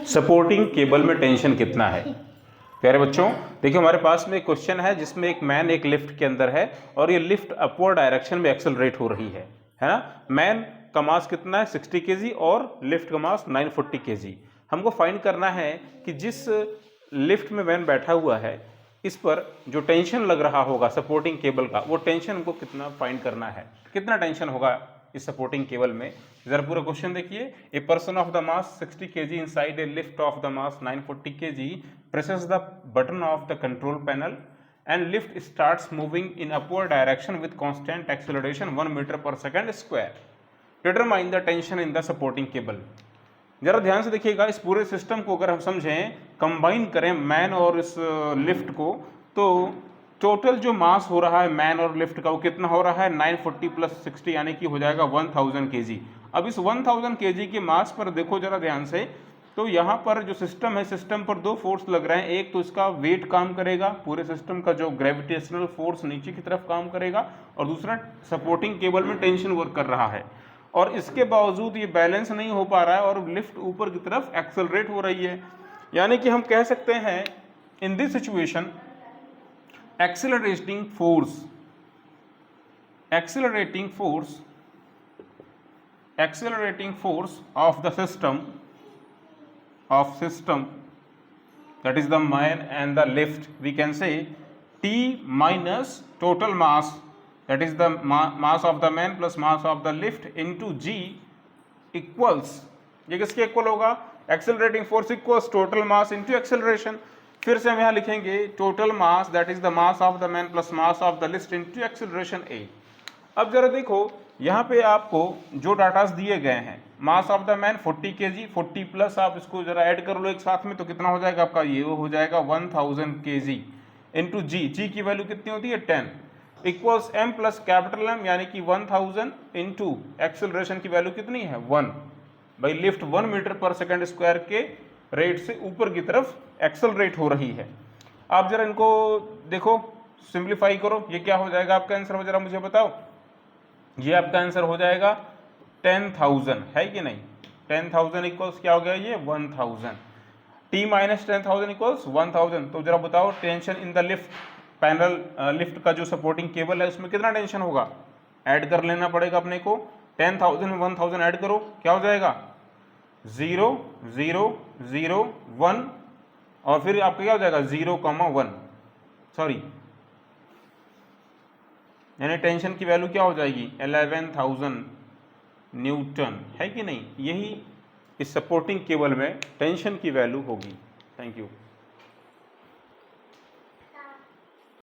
Supporting cable में tension कितना है। प्यारे बच्चों देखिए, हमारे पास में एक क्वेश्चन है जिसमें एक मैन एक लिफ्ट के अंदर है और ये लिफ्ट अपवर्ड डायरेक्शन में एक्सेलरेट हो रही है ना। मैन का मास कितना है 60 kg और लिफ्ट का मास 940 kg। हमको फाइंड करना है कि जिस लिफ्ट में मैन बैठा हुआ है इस पर जो टेंशन लग रहा होगा सपोर्टिंग केबल का, वो टेंशन हमको कितना फाइंड करना है, कितना टेंशन होगा इस सपोर्टिंग केबल में। जरा पूरा क्वेश्चन देखिए। A person of the mass 60 kg inside a lift off the mass 940 kg presses the button of the control panel and lift starts moving in upward direction with constant acceleration 1 meter per second square. Determine the tension in the supporting cable. जरा ध्यान से देखिएगा, इस पूरे system को अगर हम समझें, कंबाइन करें मैन और इस लिफ्ट को, तो टोटल जो मास हो रहा है मैन और लिफ्ट का वो कितना हो रहा है 940 + 60 यानी कि हो जाएगा 1000 kg। अब इस 1000 kg के मास पर देखो जरा ध्यान से, तो यहाँ पर जो सिस्टम है, सिस्टम पर दो फोर्स लग रहे हैं। एक तो इसका वेट काम करेगा, पूरे सिस्टम का जो ग्रेविटेशनल फोर्स नीचे की तरफ काम करेगा, और दूसरा सपोर्टिंग केबल में टेंशन वर्क कर रहा है। और इसके बावजूद ये बैलेंस नहीं हो पा रहा है और लिफ्ट ऊपर की तरफ एक्सेलरेट हो रही है। यानी कि हम कह सकते हैं in this situation accelerating force of the system that is the man and the lift, we can say T minus total mass, that is the mass of the man plus mass of the lift into G equals, ये किसके equal होगा, accelerating force equals total mass into acceleration. फिर से हम यहाँ लिखेंगे total mass that is the mass of the man plus mass of the lift into acceleration A। अब जरा देखो यहाँ पे आपको जो डाटास दिए गए हैं, mass of the man 40 kg, 40 plus आप इसको जरा ऐड कर लो एक साथ में, तो कितना हो जाएगा आपका, ये हो जाएगा 1000 kg इंटू जी की वैल्यू कितनी होती है 10 equals m plus capital M यानी कि 1000 इंटू एक्सेलरेशन की वैल्यू कितनी है 1 भाई लिफ्ट 1 मीटर पर सेकेंड स्क्वायर के रेट से ऊपर की तरफ एक्सेलरेट हो रही है। आप जरा इनको देखो, सिंप्लीफाई करो, ये क्या हो जाएगा आपका आंसर, जरा मुझे बताओ। ये आपका आंसर हो जाएगा 10,000, है कि नहीं। 10,000 इक्वल्स क्या हो गया, ये 1000। T minus 10,000 equals 1000। तो जरा बताओ tension in the lift panel, lift का जो सपोर्टिंग केबल है उसमें कितना टेंशन होगा, ऐड कर लेना पड़ेगा अपने को। 10,000 में 1000 ऐड करो, क्या हो जाएगा 0 0 0 1, और फिर आपका क्या हो जाएगा 0,1, सॉरी, यानी टेंशन की वैल्यू क्या हो जाएगी 11,000 न्यूटन, है कि नहीं। यही इस सपोर्टिंग केबल में टेंशन की वैल्यू होगी। Thank you.